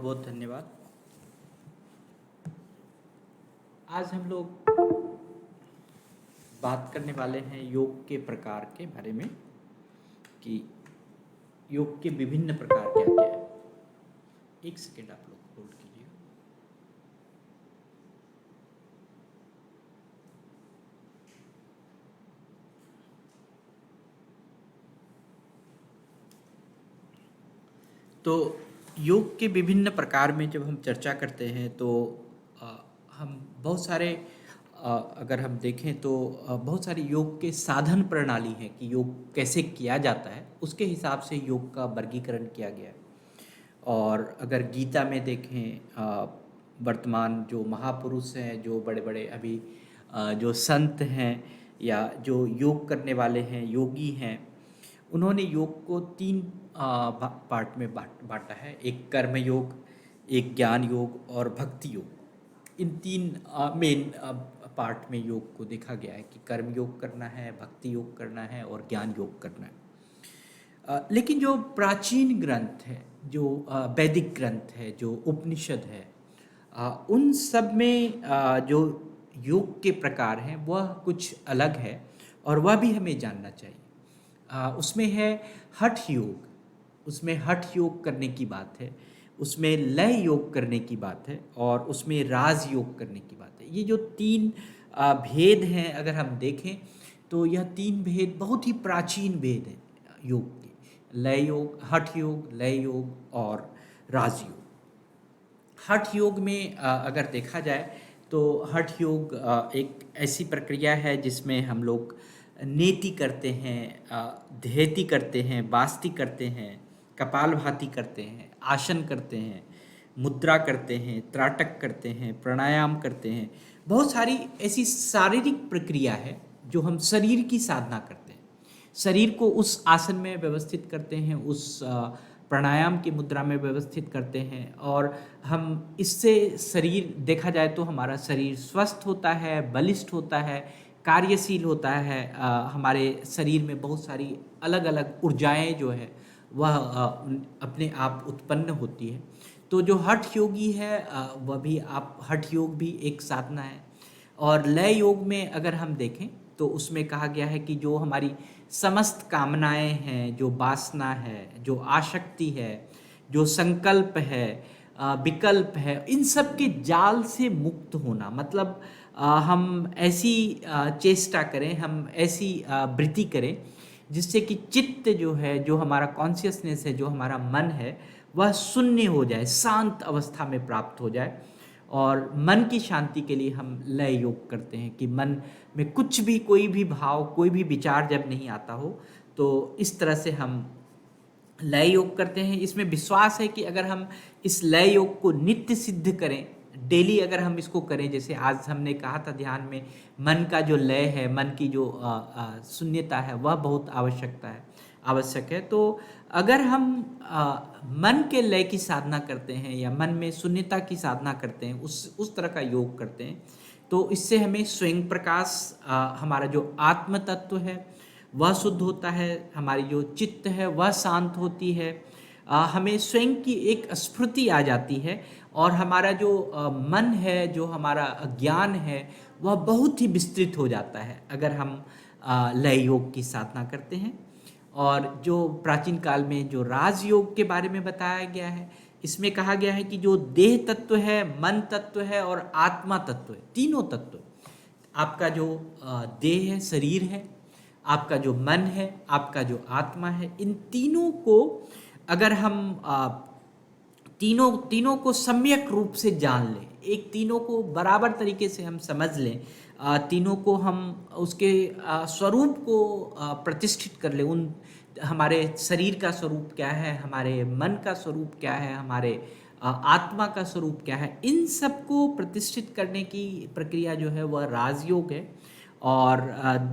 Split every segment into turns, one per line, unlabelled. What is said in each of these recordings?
बहुत धन्यवाद। आज हम लोग बात करने वाले हैं योग के प्रकार के बारे में कि योग के विभिन्न प्रकार क्या क्या है। एक सेकेंड आप लोग होल्ड कीजिए। तो योग के विभिन्न प्रकार में जब हम चर्चा करते हैं तो अ, हम बहुत सारे अगर हम देखें तो बहुत सारी योग के साधन प्रणाली है कि योग कैसे किया जाता है, उसके हिसाब से योग का वर्गीकरण किया गया है। और अगर गीता में देखें, वर्तमान जो महापुरुष हैं, जो बड़े बड़े अभी जो संत हैं या जो योग करने वाले हैं, योगी हैं, उन्होंने योग को तीन पार्ट में बांटा है। एक कर्म योग, एक ज्ञान योग और भक्ति योग। इन तीन मेन पार्ट में योग को देखा गया है कि कर्म योग करना है, भक्ति योग करना है और ज्ञान योग करना है। लेकिन जो प्राचीन ग्रंथ है, जो वैदिक ग्रंथ है, जो उपनिषद है, उन सब में जो योग के प्रकार हैं वह कुछ अलग है और वह भी हमें जानना चाहिए। उसमें है हठ योग, उसमें हठ योग करने की बात है, उसमें लय योग करने की बात है और उसमें राज योग करने की बात है। ये जो तीन भेद हैं, अगर हम देखें तो यह तीन भेद बहुत ही प्राचीन भेद हैं योग के। लय योग, हठ योग, लय योग और राजयोग। हठ योग में अगर देखा जाए तो हठ योग एक ऐसी प्रक्रिया है जिसमें हम लोग नेति करते हैं, ध्येति करते हैं, बास्ति करते हैं, कपालभाति करते हैं, आसन करते हैं, मुद्रा करते हैं, त्राटक करते हैं, प्राणायाम करते हैं। बहुत सारी ऐसी शारीरिक प्रक्रिया है जो हम शरीर की साधना करते हैं, शरीर को उस आसन में व्यवस्थित करते हैं, उस प्राणायाम की मुद्रा में व्यवस्थित करते हैं और हम इससे शरीर, देखा जाए तो हमारा शरीर स्वस्थ होता है, बलिष्ठ होता है, कार्यशील होता है। हमारे शरीर में बहुत सारी अलग अलग ऊर्जाएं जो है वह अपने आप उत्पन्न होती है। तो जो हठ योगी है वह भी, आप हठ योग भी एक साधना है। और लय योग में अगर हम देखें तो उसमें कहा गया है कि जो हमारी समस्त कामनाएं हैं, जो वासना है, जो आसक्ति है, जो संकल्प है, विकल्प है, इन सब के जाल से मुक्त होना। मतलब हम ऐसी चेष्टा करें, हम ऐसी वृत्ति करें जिससे कि चित्त जो है, जो हमारा कॉन्शियसनेस है, जो हमारा मन है, वह शून्य हो जाए, शांत अवस्था में प्राप्त हो जाए। और मन की शांति के लिए हम लय योग करते हैं कि मन में कुछ भी, कोई भी भाव, कोई भी विचार जब नहीं आता हो, तो इस तरह से हम लय योग करते हैं। इसमें विश्वास है कि अगर हम इस लय योग को नित्य सिद्ध करें, डेली अगर हम इसको करें, जैसे आज हमने कहा था ध्यान में, मन का जो लय है, मन की जो शून्यता है, वह बहुत आवश्यक है। तो अगर हम मन के लय की साधना करते हैं या मन में शून्यता की साधना करते हैं, उस तरह का योग करते हैं, तो इससे हमें स्वयं प्रकाश, हमारा जो आत्म तत्व है वह शुद्ध होता है, हमारी जो चित्त है वह शांत होती है, हमें स्वयं की एक स्फूर्ति आ जाती है और हमारा जो मन है, जो हमारा ज्ञान है, वह बहुत ही विस्तृत हो जाता है अगर हम लय योग की साधना करते हैं। और जो प्राचीन काल में जो राजयोग के बारे में बताया गया है, इसमें कहा गया है कि जो देह तत्व है, मन तत्व है और आत्मा तत्व है, तीनों तत्व, आपका जो देह है, शरीर है, आपका जो मन है, आपका जो आत्मा है, इन तीनों को अगर हम तीनों को सम्यक रूप से जान लें, एक तीनों को बराबर तरीके से हम समझ लें, तीनों को हम उसके स्वरूप को प्रतिष्ठित कर लें, उन हमारे शरीर का स्वरूप क्या है, हमारे मन का स्वरूप क्या है, हमारे आत्मा का स्वरूप क्या है, इन सबको प्रतिष्ठित करने की प्रक्रिया जो है वह राजयोग है। और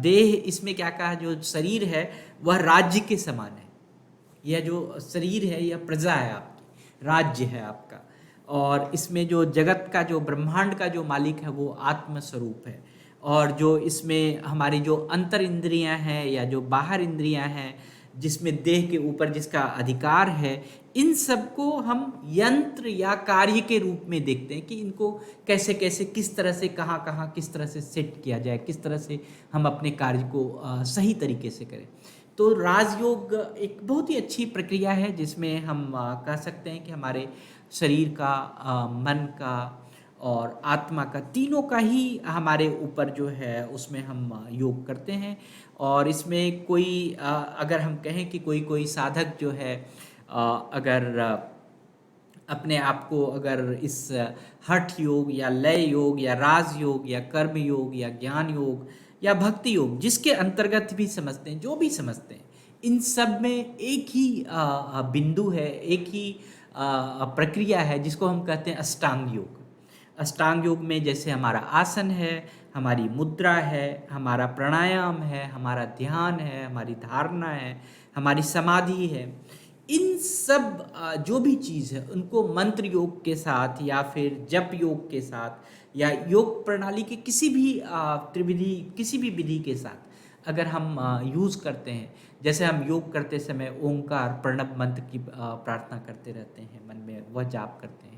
देह, इसमें क्या कहा, जो शरीर है वह राज्य के समान है। यह जो शरीर है यह प्रजा है आपकी, राज्य है आपका। और इसमें जो जगत का, जो ब्रह्मांड का जो मालिक है वो आत्म स्वरूप है। और जो इसमें हमारी जो अंतर इंद्रियां हैं या जो बाहर इंद्रियां हैं, जिसमें देह के ऊपर जिसका अधिकार है, इन सबको हम यंत्र या कार्य के रूप में देखते हैं कि इनको कैसे कैसे किस तरह से कहाँ कहाँ किस तरह से सेट किया जाए, किस तरह से हम अपने कार्य को सही तरीके से करें। तो राजयोग एक बहुत ही अच्छी प्रक्रिया है जिसमें हम कह सकते हैं कि हमारे शरीर का, मन का और आत्मा का, तीनों का ही हमारे ऊपर जो है उसमें हम योग करते हैं। और इसमें कोई अगर हम कहें कि कोई कोई साधक जो है अगर अपने आप को अगर इस हठ योग या लय योग या राज योग या कर्म योग या ज्ञान योग या भक्ति योग जिसके अंतर्गत भी समझते हैं, जो भी समझते हैं, इन सब में एक ही बिंदु है, एक ही प्रक्रिया है जिसको हम कहते हैं अष्टांग योग। अष्टांग योग में जैसे हमारा आसन है, हमारी मुद्रा है, हमारा प्राणायाम है, हमारा ध्यान है, हमारी धारणा है, हमारी समाधि है, इन सब जो भी चीज़ है उनको मंत्र योग के साथ या फिर जप योग के साथ या योग प्रणाली के किसी भी त्रिविधि, किसी भी विधि के साथ अगर हम यूज़ करते हैं, जैसे हम योग करते समय ओंकार प्रणव मंत्र की प्रार्थना करते रहते हैं, मन में वह जाप करते हैं।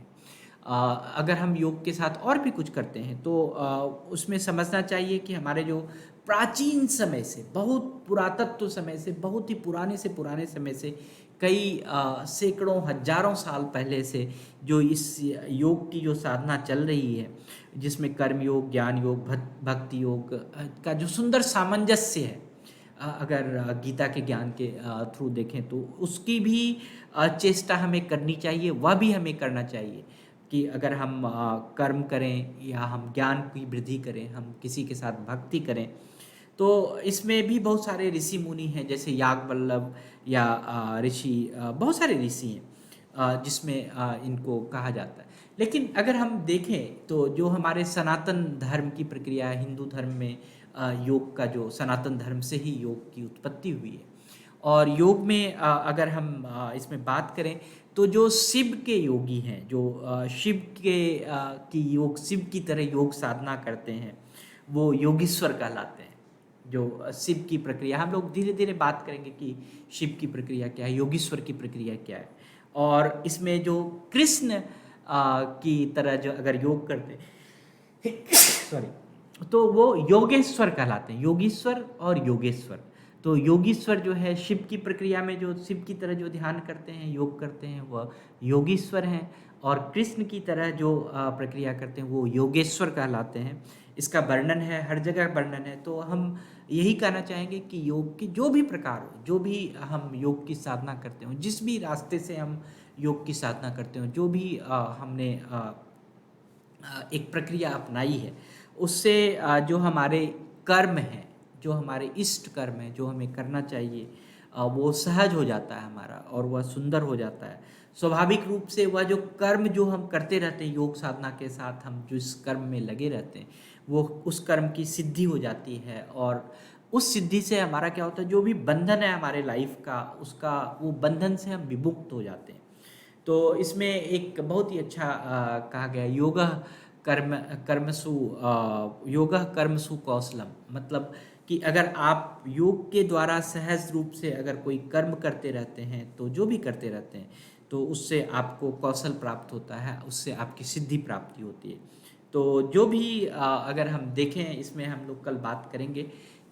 अगर हम योग के साथ और भी कुछ करते हैं तो उसमें समझना चाहिए कि हमारे जो प्राचीन समय से, बहुत पुरातत्व समय से, बहुत ही पुराने से पुराने समय से, कई सैकड़ों हजारों साल पहले से जो इस योग की जो साधना चल रही है, जिसमें कर्म योग, ज्ञान योग, भक्ति योग का जो सुंदर सामंजस्य है, अगर गीता के ज्ञान के थ्रू देखें तो उसकी भी चेष्टा हमें करनी चाहिए, वह भी हमें करना चाहिए कि अगर हम कर्म करें या हम ज्ञान की वृद्धि करें, हम किसी के साथ भक्ति करें, तो इसमें भी बहुत सारे ऋषि मुनि हैं, जैसे याज्ञवल्क्य या ऋषि, बहुत सारे ऋषि हैं जिसमें इनको कहा जाता है। लेकिन अगर हम देखें तो जो हमारे सनातन धर्म की प्रक्रिया है, हिंदू धर्म में योग का जो सनातन धर्म से ही योग की उत्पत्ति हुई है। और योग में अगर हम इसमें बात करें तो जो शिव के योगी हैं, जो शिव के की योग, शिव की तरह योग साधना करते हैं, वो योगीश्वर कहलाते हैं। जो शिव की प्रक्रिया, हम लोग धीरे धीरे बात करेंगे कि शिव की प्रक्रिया क्या है, योगीश्वर की प्रक्रिया क्या है। और इसमें जो कृष्ण की तरह जो अगर योग करते सॉरी, तो वो योगेश्वर कहलाते हैं, योगीश्वर और योगेश्वर। तो योगीश्वर जो है शिव की प्रक्रिया में जो शिव की तरह जो ध्यान करते हैं, योग करते हैं, वह योगीश्वर हैं। और कृष्ण की तरह जो प्रक्रिया करते हैं वो योगेश्वर कहलाते हैं। इसका वर्णन है, हर जगह वर्णन है। तो हम यही कहना चाहेंगे कि योग की जो भी प्रकार हो, जो भी हम योग की साधना करते हो, जिस भी रास्ते से हम योग की साधना करते हो, जो भी हमने एक प्रक्रिया अपनाई है, उससे जो हमारे कर्म हैं, जो हमारे इष्ट कर्म हैं, जो हमें करना चाहिए, वो सहज हो जाता है हमारा, और वह सुंदर हो जाता है। स्वाभाविक रूप से वह जो कर्म जो हम करते रहते हैं योग साधना के साथ, हम जो इस कर्म में लगे रहते हैं, वो उस कर्म की सिद्धि हो जाती है। और उस सिद्धि से हमारा क्या होता है, जो भी बंधन है हमारे लाइफ का, उसका वो बंधन से हम विमुक्त हो जाते हैं। तो इसमें एक बहुत ही अच्छा कहा गया, योगः कर्मसु कौशलम, मतलब कि अगर आप योग के द्वारा सहज रूप से अगर कोई कर्म करते रहते हैं, तो जो भी करते रहते हैं, तो उससे आपको कौशल प्राप्त होता है, उससे आपकी सिद्धि प्राप्ति होती है। तो जो भी अगर हम देखें, इसमें हम लोग कल बात करेंगे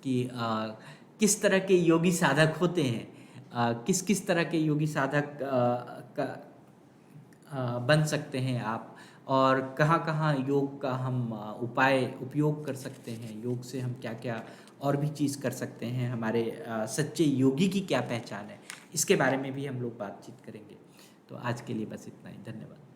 कि किस तरह के योगी साधक होते हैं, किस किस तरह के योगी साधक बन सकते हैं आप, और कहाँ कहाँ योग का हम उपाय उपयोग कर सकते हैं, योग से हम क्या क्या और भी चीज़ कर सकते हैं, हमारे सच्चे योगी की क्या पहचान है, इसके बारे में भी हम लोग बातचीत करेंगे। तो आज के लिए बस इतना ही, धन्यवाद।